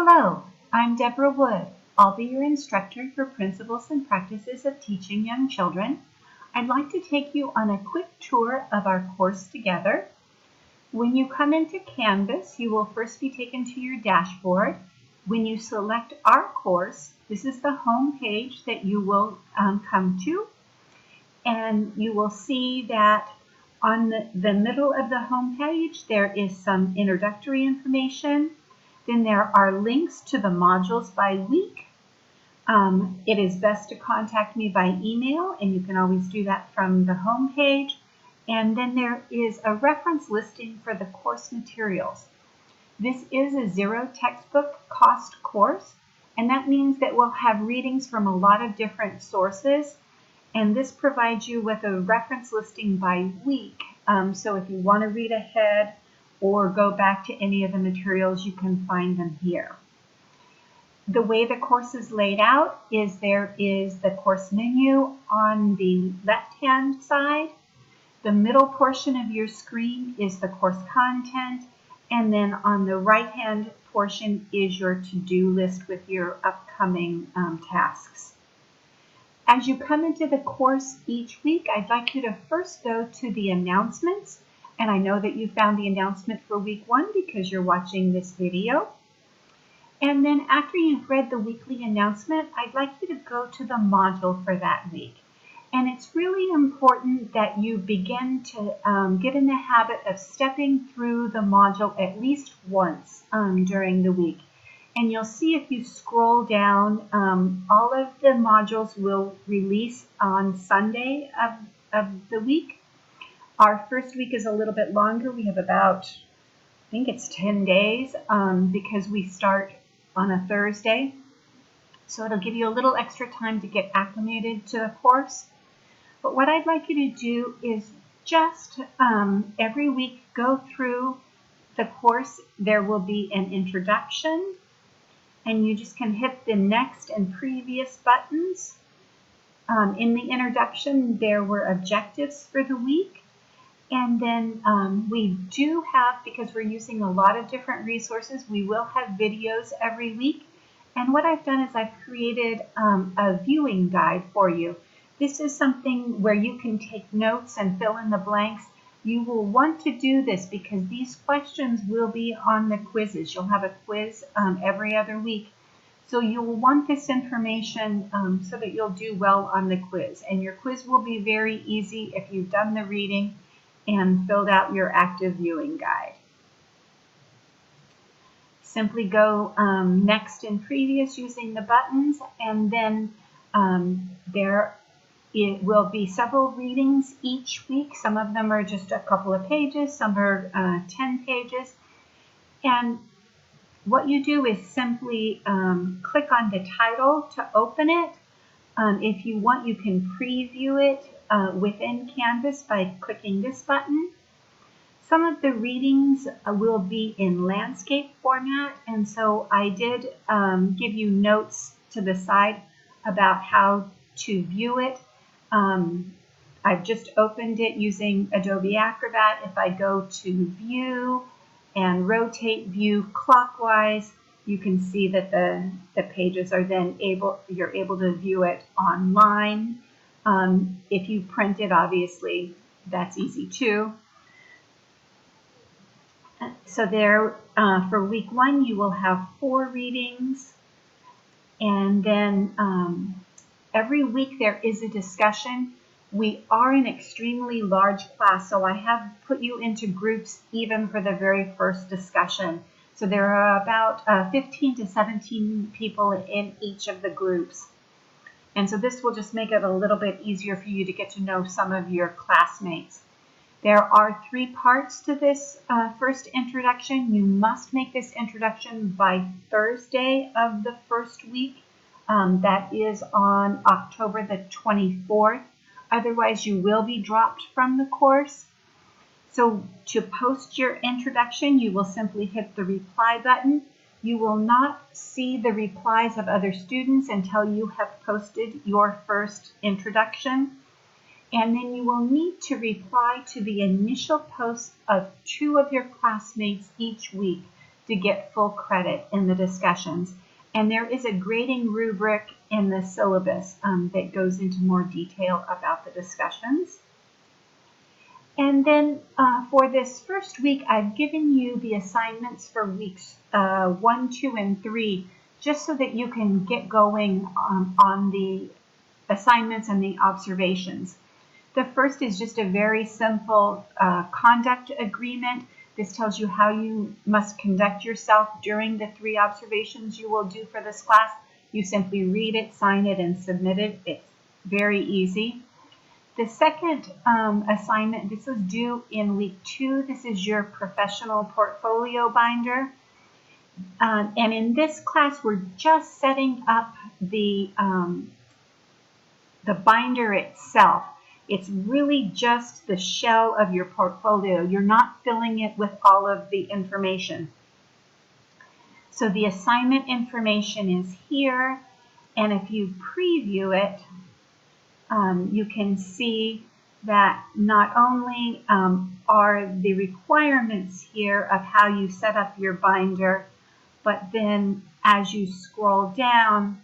Hello, I'm Deborah Wood. I'll be your instructor for Principles and Practices of Teaching Young Children. I'd like to take you on a quick tour of our course together. When you come into Canvas, you will first be taken to your dashboard. When you select our course, this is the home page that you will come to, and you will see that on the middle of the home page there is some introductory information. Then there are links to the modules by week. It is best to contact me by email, and you can always do that from the home page. And then there is a reference listing for the course materials. This is a zero textbook cost course, and that means that we'll have readings from a lot of different sources, and this provides you with a reference listing by week. So if you want to read ahead or go back to any of the materials, you can find them here. The way the course is laid out is there is the course menu on the left-hand side. The middle portion of your screen is the course content, and then on the right-hand portion is your to-do list with your upcoming tasks. As you come into the course each week, I'd like you to first go to the announcements. And I know that you found the announcement for week 1 because you're watching this video. And then after you've read the weekly announcement, I'd like you to go to the module for that week. And it's really important that you begin to get in the habit of stepping through the module at least once during the week. And you'll see if you scroll down, all of the modules will release on Sunday of the week. Our first week is a little bit longer. We have about, I think it's 10 days because we start on a Thursday. So it'll give you a little extra time to get acclimated to the course. But what I'd like you to do is just every week go through the course. There will be an introduction, and you just can hit the next and previous buttons. In the introduction, there were objectives for the week. And then we do have, because we're using a lot of different resources, we will have videos every week. And what I've done is I've created a viewing guide for you. This is something where you can take notes and fill in the blanks. You will want to do this because these questions will be on the quizzes. You'll have a quiz every other week. So you'll want this information so that you'll do well on the quiz. And your quiz will be very easy if you've done the reading and filled out your active viewing guide. Simply go next and previous using the buttons, and then it will be several readings each week. Some of them are just a couple of pages, some are 10 pages. And what you do is simply click on the title to open it. If you want, you can preview it within Canvas by clicking this button. Some of the readings will be in landscape format, and so I did give you notes to the side about how to view it. I've just opened it using Adobe Acrobat. If I go to View and rotate view clockwise, you can see that the pages are then you're able to view it online. If you print it, obviously, that's easy too. So there, for week 1, you will have 4 readings. And then every week there is a discussion. We are an extremely large class, so I have put you into groups even for the very first discussion. So there are about 15 to 17 people in each of the groups. And so this will just make it a little bit easier for you to get to know some of your classmates. There are 3 parts to this first introduction. You must make this introduction by Thursday of the first week. That is on October the 24th. Otherwise, you will be dropped from the course. So to post your introduction, you will simply hit the reply button. You will not see the replies of other students until you have posted your first introduction. And then you will need to reply to the initial posts of 2 of your classmates each week to get full credit in the discussions. And there is a grading rubric in the syllabus that goes into more detail about the discussions. And then for this first week, I've given you the assignments for weeks 1, 2, and 3, just so that you can get going on the assignments and the observations. The first is just a very simple conduct agreement. This tells you how you must conduct yourself during the 3 observations you will do for this class. You simply read it, sign it, and submit it. It's very easy. The second assignment, this was due in week 2. This is your professional portfolio binder. And in this class, we're just setting up the binder itself. It's really just the shell of your portfolio. You're not filling it with all of the information. So the assignment information is here. And if you preview it, you can see that not only are the requirements here of how you set up your binder, but then as you scroll down,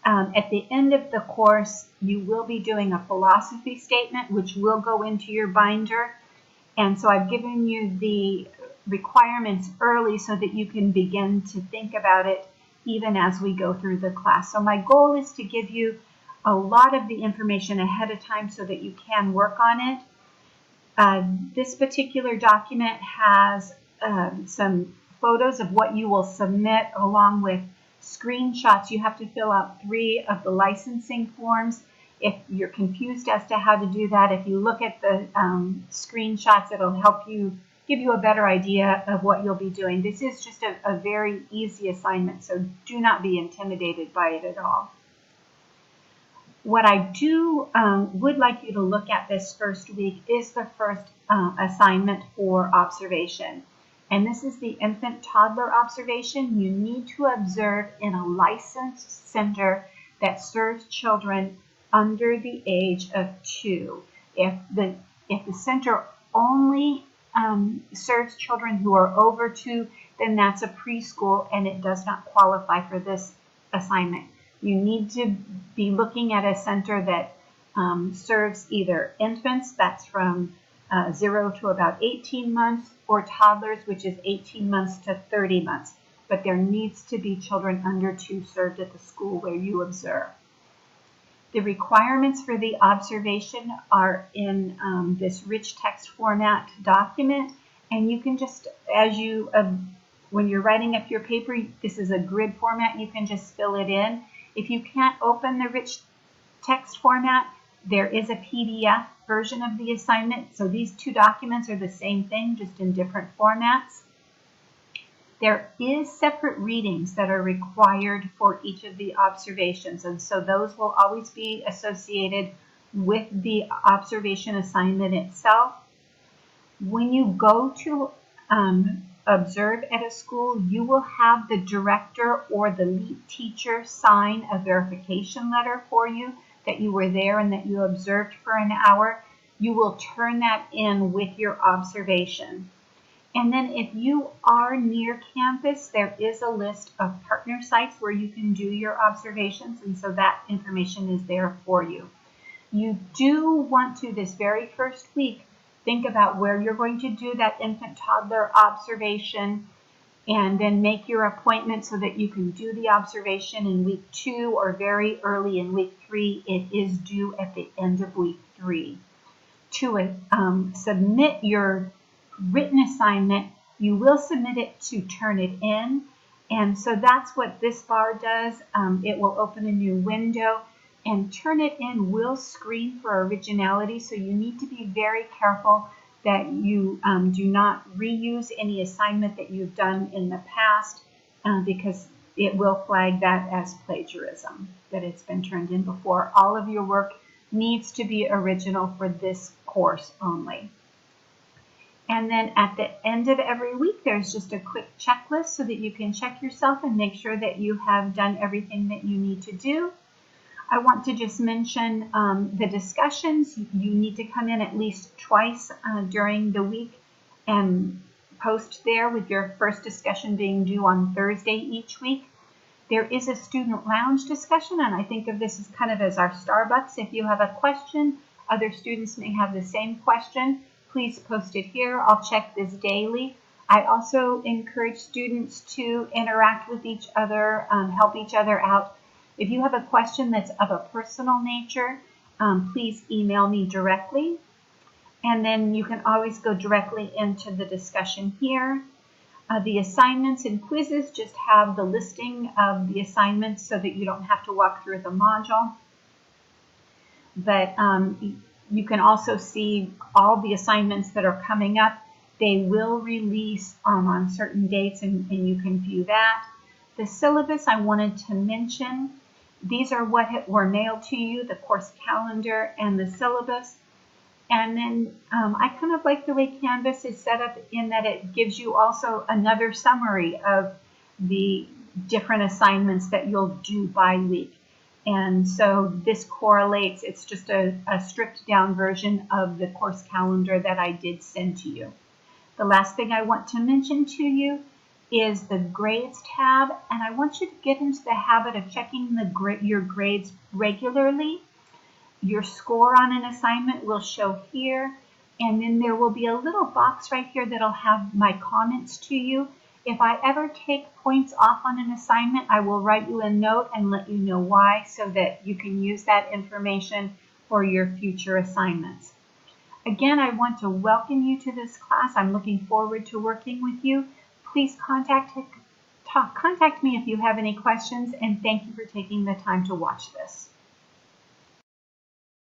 at the end of the course, you will be doing a philosophy statement, which will go into your binder. And so I've given you the requirements early so that you can begin to think about it even as we go through the class. So my goal is to give you a lot of the information ahead of time so that you can work on it. This particular document has some photos of what you will submit along with screenshots. You have to fill out 3 of the licensing forms. If you're confused as to how to do that, if you look at the screenshots, it'll help you, give you a better idea of what you'll be doing. This is just a very easy assignment, so do not be intimidated by it at all. What I would like you to look at this first week is the first assignment for observation. And this is the infant toddler observation. You need to observe in a licensed center that serves children under the age of 2. If the center only serves children who are over 2, then that's a preschool and it does not qualify for this assignment. You need to be looking at a center that serves either infants, that's from 0 to about 18 months, or toddlers, which is 18 months to 30 months. But there needs to be children under 2 served at the school where you observe. The requirements for the observation are in this rich text format document, and you can just, as you, when you're writing up your paper, this is a grid format, you can just fill it in. If you can't open the rich text format, there is a PDF version of the assignment. So these 2 documents are the same thing, just in different formats. There is separate readings that are required for each of the observations, and so those will always be associated with the observation assignment itself. When you go to observe at a school, you will have the director or the lead teacher sign a verification letter for you that you were there and that you observed for an hour. You will turn that in with your observation. And then if you are near campus, there is a list of partner sites where you can do your observations, and so that information is there for you. You do want to, this very first week, think about where you're going to do that infant toddler observation and then make your appointment so that you can do the observation in week 2 or very early in week 3. It is due at the end of week 3. To submit your written assignment, you will submit it to turn it in. And so that's what this bar does. It will open a new window, and turn it in will screen for originality. So you need to be very careful that you do not reuse any assignment that you've done in the past because it will flag that as plagiarism, that it's been turned in before. All of your work needs to be original for this course only. And then at the end of every week, there's just a quick checklist so that you can check yourself and make sure that you have done everything that you need to do. I want to just mention the discussions. You need to come in at least twice during the week and post there with your first discussion being due on Thursday each week. There is a student lounge discussion, and I think of this as kind of as our Starbucks. If you have a question, other students may have the same question, please post it here. I'll check this daily. I also encourage students to interact with each other, help each other out. If you have a question that's of a personal nature, please email me directly. And then you can always go directly into the discussion here. The assignments and quizzes just have the listing of the assignments so that you don't have to walk through the module. But you can also see all the assignments that are coming up. They will release on certain dates, and you can view that. The syllabus I wanted to mention, these are what were mailed to you, the course calendar and the syllabus. And then I kind of like the way Canvas is set up in that it gives you also another summary of the different assignments that you'll do by week. And so this correlates. It's just a stripped down version of the course calendar that I did send to you. The last thing I want to mention to you is the grades tab. And I want you to get into the habit of checking your grades regularly. Your score on an assignment will show here, and then there will be a little box right here that'll have my comments to you. If I ever take points off on an assignment, I will write you a note and let you know why so that you can use that information for your future assignments. Again, I want to welcome you to this class. I'm looking forward to working with you. Please contact me if you have any questions, and thank you for taking the time to watch this.